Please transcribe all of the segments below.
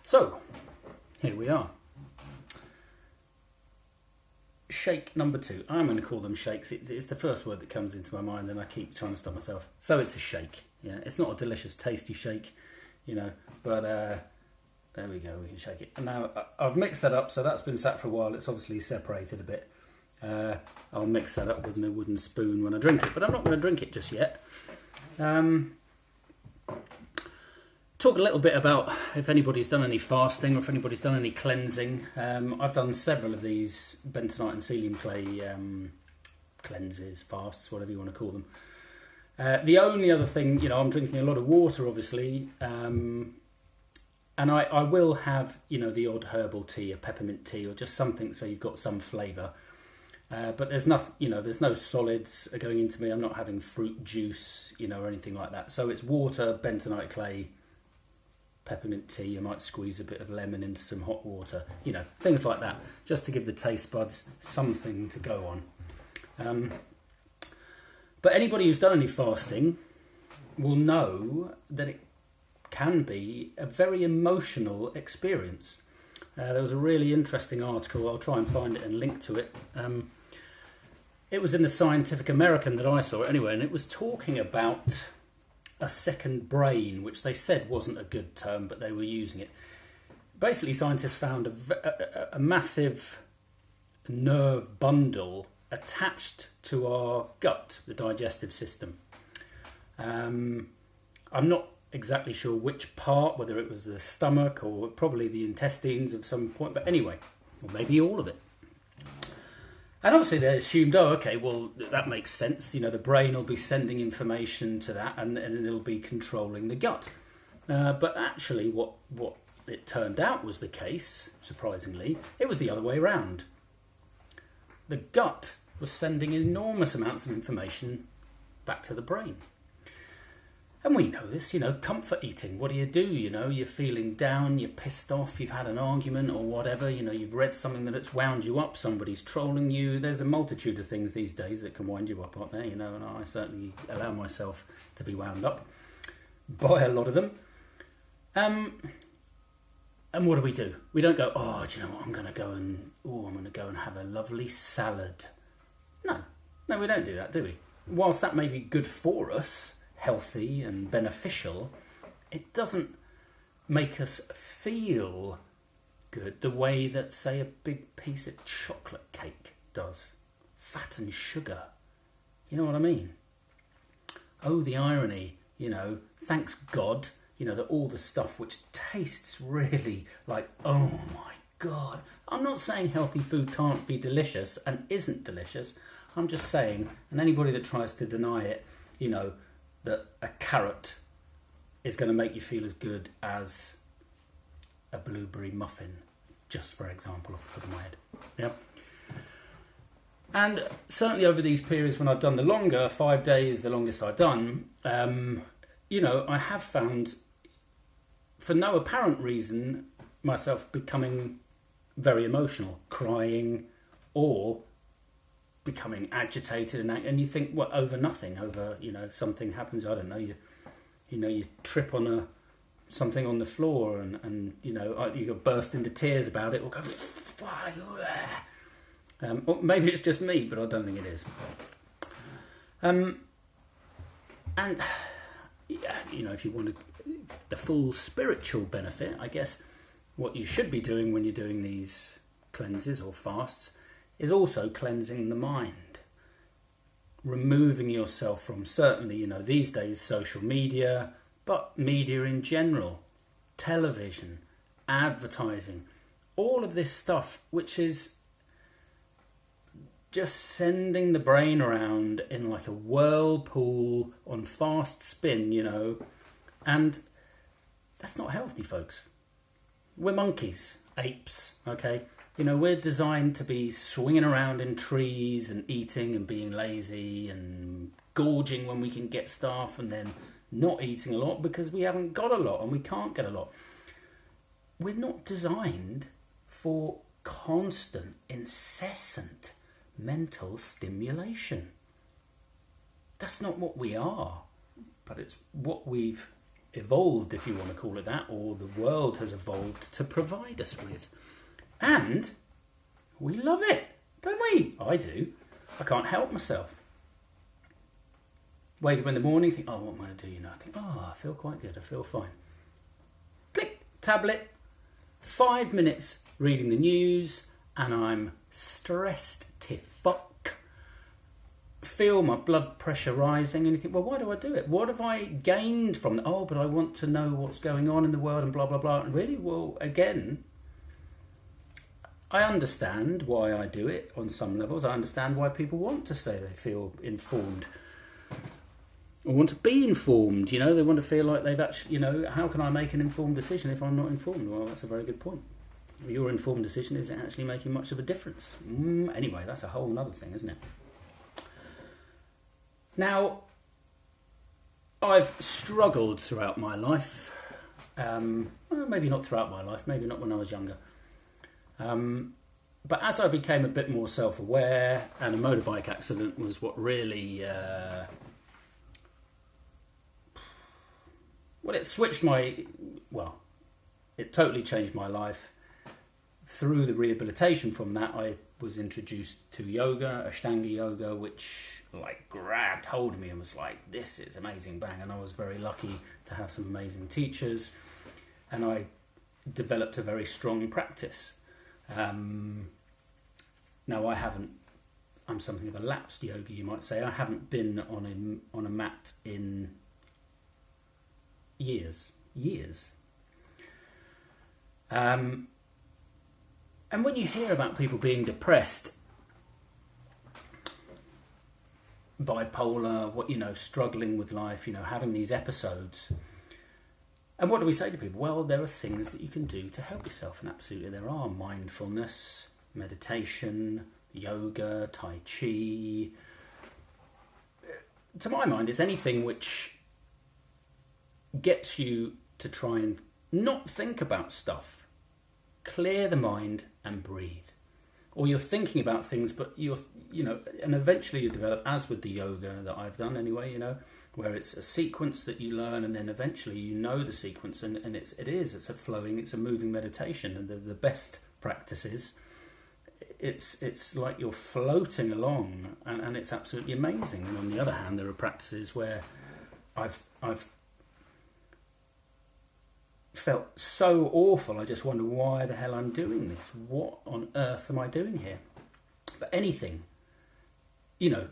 So, here we are. Shake number 2. I'm going to call them shakes. It's the first word that comes into my mind and I keep trying to stop myself. So it's a shake. Yeah, it's not a delicious, tasty shake, but there we go, we can shake it. And now I've mixed that up, so that's been sat for a while. It's obviously separated a bit. I'll mix that up with my wooden spoon when I drink it, but I'm not going to drink it just yet. Talk a little bit about if anybody's done any fasting or if anybody's done any cleansing. I've done several of these bentonite and psyllium clay cleanses, fasts, whatever you want to call them. The only other thing, I'm drinking a lot of water, obviously, and I will have, the odd herbal tea, a peppermint tea, or just something so you've got some flavour. But there's nothing, there's no solids going into me. I'm not having fruit juice, or anything like that. So it's water, bentonite clay, peppermint tea. You might squeeze a bit of lemon into some hot water, things like that, just to give the taste buds something to go on. But anybody who's done any fasting will know that it can be a very emotional experience. There was a really interesting article, I'll try and find it and link to it. It was in the Scientific American that I saw it anyway, and it was talking about a second brain, which they said wasn't a good term, but they were using it. Basically, scientists found a massive nerve bundle attached to our gut, the digestive system. I'm not exactly sure which part, whether it was the stomach or probably the intestines at some point, but anyway, or maybe all of it. And obviously they assumed, that makes sense. The brain will be sending information to that and it'll be controlling the gut. But actually what it turned out was the case, surprisingly, it was the other way around. The gut was sending enormous amounts of information back to the brain. And we know this, comfort eating. What do? You're feeling down, you're pissed off, you've had an argument or whatever, you've read something that's wound you up, somebody's trolling you. There's a multitude of things these days that can wind you up, aren't there? And I certainly allow myself to be wound up by a lot of them. And what do? We don't go, do you know what, I'm going to go and have a lovely salad. No, we don't do that, do we? Whilst that may be good for us, healthy and beneficial, it doesn't make us feel good the way that, say, a big piece of chocolate cake does. Fat and sugar. You know what I mean? Oh, the irony, thanks God, that all the stuff which tastes really like, oh my God. I'm not saying healthy food can't be delicious and isn't delicious. I'm just saying, and anybody that tries to deny it, that a carrot is going to make you feel as good as a blueberry muffin, just for example, off the top of my head. Yeah. And certainly over these periods when I've done the longer, 5 days, the longest I've done, I have found, for no apparent reason, myself becoming very emotional, crying, or becoming agitated, and you think, what, over nothing, over, something happens, I don't know, you trip on something on the floor and you burst into tears about it, or go, or maybe it's just me, but I don't think it is. And if you want the full spiritual benefit, I guess what you should be doing when you're doing these cleanses or fasts is also cleansing the mind, removing yourself from, certainly, these days, social media, but media in general, television, advertising, all of this stuff, which is just sending the brain around in like a whirlpool on fast spin, and that's not healthy, folks. We're monkeys, apes, okay? We're designed to be swinging around in trees and eating and being lazy and gorging when we can get stuff, and then not eating a lot because we haven't got a lot and we can't get a lot. We're not designed for constant, incessant mental stimulation. That's not what we are, but it's what we've evolved, if you want to call it that, or the world has evolved to provide us with. And we love it, don't we? I do. I can't help myself. Wake up in the morning, think, oh, what am I going to do? I think, oh, I feel quite good, I feel fine. Click, tablet, 5 minutes reading the news, and I'm stressed to fuck. Feel my blood pressure rising, and you think, well, why do I do it? What have I gained from that? Oh, but I want to know what's going on in the world and blah, blah, blah. And really, well, again, I understand why I do it on some levels. I understand why people want to say they feel informed or want to be informed. They want to feel like they've actually, how can I make an informed decision if I'm not informed? Well, that's a very good point. Your informed decision isn't actually making much of a difference. Anyway, that's a whole other thing, isn't it? Now, I've struggled throughout my life. Well, maybe not throughout my life, maybe not when I was younger. But as I became a bit more self-aware, and a motorbike accident was what really... it switched it totally changed my life. Through the rehabilitation from that, I was introduced to yoga, Ashtanga yoga, which grabbed hold of me and was like, this is amazing, bang. And I was very lucky to have some amazing teachers, and I developed a very strong practice. Now I'm something of a lapsed yogi, you might say. I haven't been on a mat in years. And when you hear about people being depressed, bipolar, struggling with life, having these episodes, and what do we say to people? Well, there are things that you can do to help yourself, and absolutely there are. Mindfulness, meditation, yoga, tai chi. To my mind, it's anything which gets you to try and not think about stuff. Clear the mind and breathe. Or you're thinking about things, but and eventually you develop, as with the yoga that I've done anyway, where it's a sequence that you learn, and then eventually the sequence, and it's a flowing, it's a moving meditation. And the best practices, it's like you're floating along, and it's absolutely amazing. And on the other hand, there are practices where I've felt so awful, I just wonder why the hell I'm doing this. What on earth am I doing here? But anything,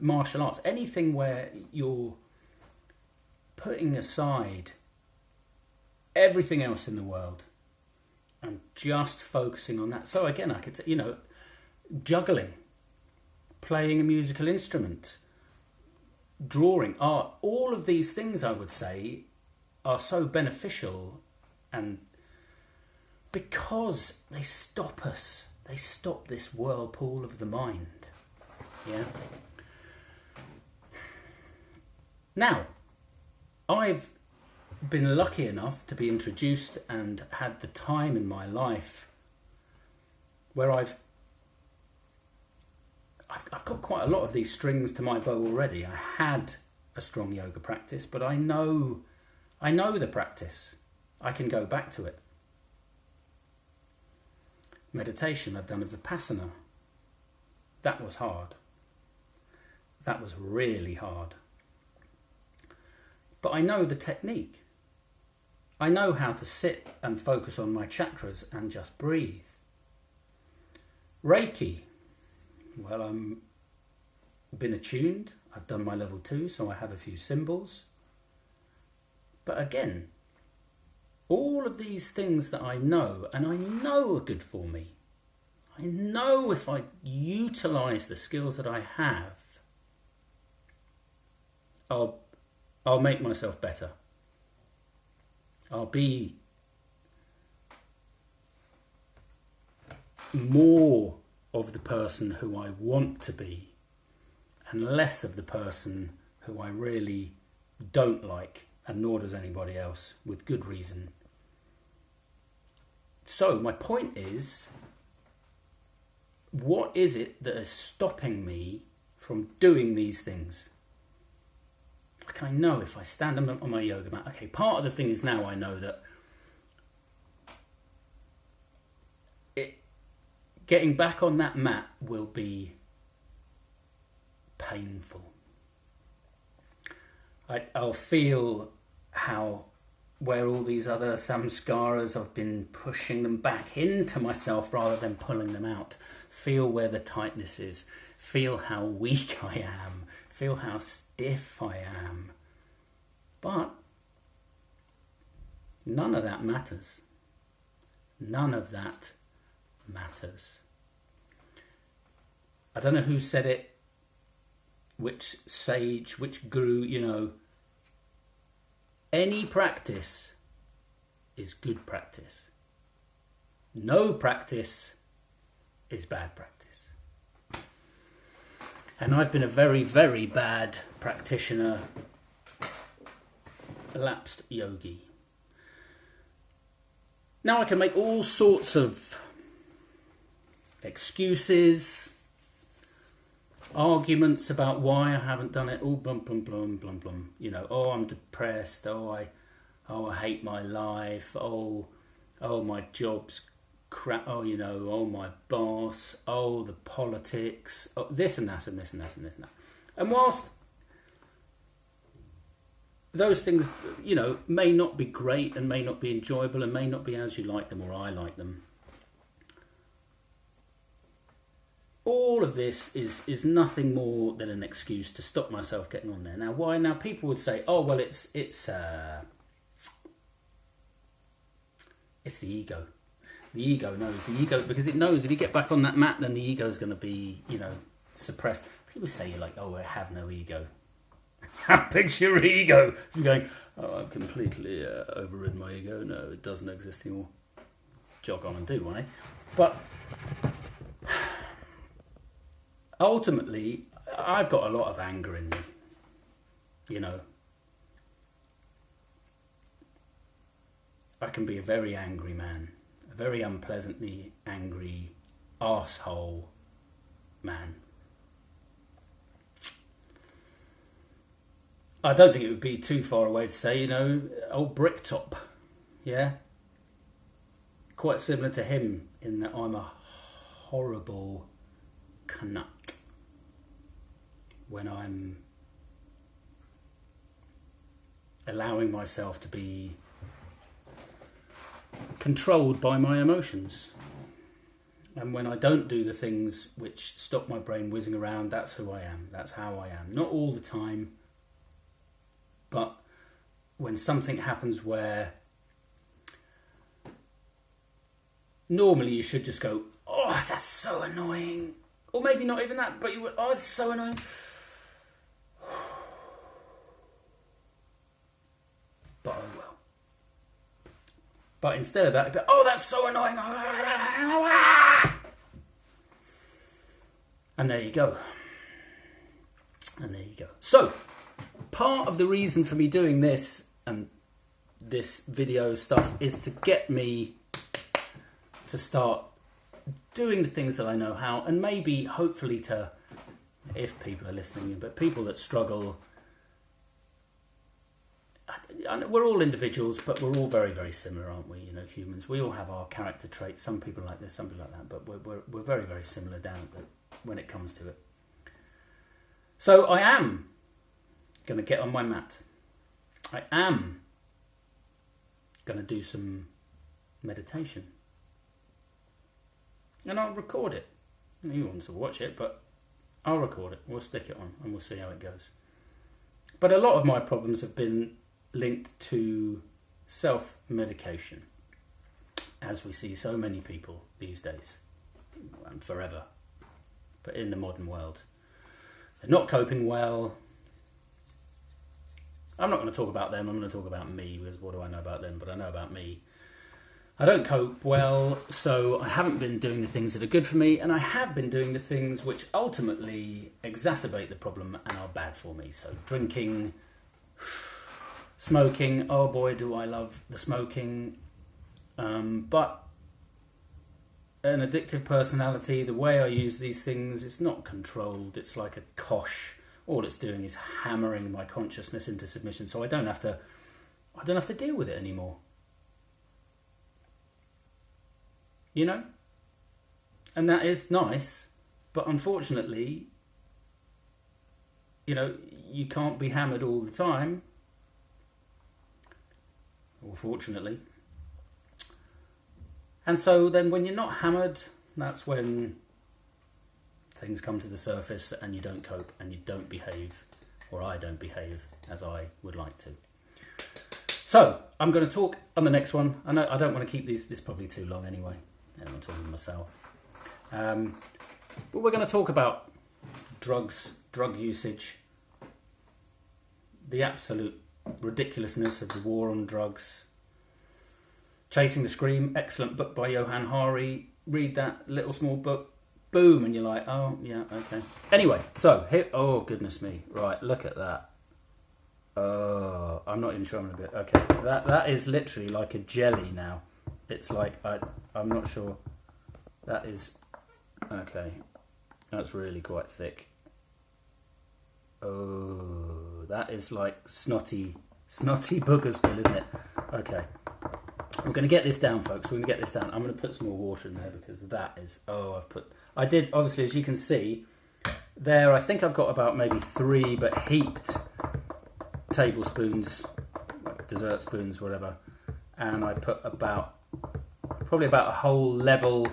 martial arts, anything where you're putting aside everything else in the world and just focusing on that. So again, I could, juggling, playing a musical instrument, drawing, art, all of these things, I would say, are so beneficial. And because they stop us, they stop this whirlpool of the mind. Yeah. Now, I've been lucky enough to be introduced and had the time in my life where I've got quite a lot of these strings to my bow already. I had a strong yoga practice, but I know the practice. I can go back to it. Meditation, I've done a Vipassana. That was hard. That was really hard. But I know the technique. I know how to sit and focus on my chakras and just breathe. Reiki, well, I'm been attuned. I've done my level 2, so I have a few symbols. But again, all of these things that I know, and I know are good for me. I know if I utilise the skills that I have, I'll make myself better. I'll be more of the person who I want to be, and less of the person who I really don't like, and nor does anybody else, with good reason. So my point is, what is it that is stopping me from doing these things? I I know if I stand on my yoga mat, okay, part of the thing is now I know that getting back on that mat will be painful. I'll feel where all these other samskaras, I've been pushing them back into myself rather than pulling them out. Feel where the tightness is. Feel how weak I am. Feel how stiff I am. But none of that matters. None of that matters. I don't know who said it, which sage, which guru, any practice is good practice. No practice is bad practice. And I've been a very, very bad practitioner, lapsed yogi. Now I can make all sorts of excuses, arguments about why I haven't done it. Oh, blum, blum, blum, blum, blum. Oh, I'm depressed. Oh, I hate my life. Oh, my job's crap. Oh, my boss. Oh, the politics. Oh, this and that and this and that and this and that. And whilst those things, may not be great and may not be enjoyable and may not be as you like them or I like them, all of this is nothing more than an excuse to stop myself getting on there. Now, why? Now, people would say, "Oh, well, it's the ego. The ego knows. The ego, because it knows if you get back on that mat, then the ego is going to be, suppressed." People say you're like, "Oh, I have no ego." How big's your ego? So you're going, "Oh, I've completely overridden my ego. No, it doesn't exist anymore." Jog on and do, won't I? But ultimately, I've got a lot of anger in me. I can be a very angry man, a very unpleasantly angry arsehole man. I don't think it would be too far away to say, old Bricktop, yeah? Quite similar to him in that I'm a horrible cunt when I'm allowing myself to be controlled by my emotions. And when I don't do the things which stop my brain whizzing around, that's who I am. That's how I am. Not all the time, but when something happens where normally you should just go, "Oh, that's so annoying." Or maybe not even that, but you would, "Oh, it's so annoying." But oh well. But instead of that, it'd be, "Oh, that's so annoying." And there you go. And there you go. So, part of the reason for me doing this and this video stuff is to get me to start doing the things that I know how, and maybe, hopefully, to, if people are listening, but people that struggle. We're all individuals, but we're all very, very similar, aren't we? Humans. We all have our character traits. Some people like this, some people like that, but we're very, very similar when it comes to it. So I am going to get on my mat. I am going to do some meditation. And I'll record it. You want to watch it, but I'll record it. We'll stick it on and we'll see how it goes. But a lot of my problems have been linked to self-medication, as we see so many people these days, and forever, but in the modern world. They're not coping well. I'm not going to talk about them, I'm going to talk about me, because what do I know about them? But I know about me. I don't cope well, so I haven't been doing the things that are good for me, and I have been doing the things which ultimately exacerbate the problem and are bad for me. So drinking, smoking, oh boy do I love the smoking, but an addictive personality, the way I use these things, it's not controlled, it's like a kosh all it's doing is hammering my consciousness into submission, so I don't have to deal with it anymore. You know? And that is nice, but unfortunately, you know, you can't be hammered all the time. Or fortunately. And so then when you're not hammered, that's when things come to the surface and you don't cope and you don't behave, or I don't behave as I would like to. So I'm going to talk on the next one. I know I don't want to keep this probably too long anyway. I'm talking to myself. But we're going to talk about drugs, drug usage, the absolute ridiculousness of the war on drugs. Chasing the Scream, excellent book by Johann Hari. Read that little small book, boom, and you're like, oh, yeah, okay. Anyway, so, here, oh, goodness me. Right, look at that. Oh, I'm not even sure I'm going to be... Okay, that is literally like a jelly now. It's like, I'm not sure. That is... Okay, that's really quite thick. Oh, that is like snotty Boogersville, isn't it? Okay. We're going to get this down, folks. We're going to get this down. I'm going to put some more water in there because that is... Oh, I did, obviously, as you can see, there I think I've got about maybe 3, but heaped tablespoons, like dessert spoons, whatever. And I put probably about a whole level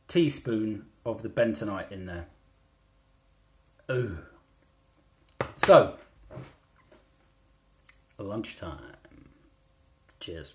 teaspoon of the bentonite in there. Ooh. So, lunchtime. Cheers.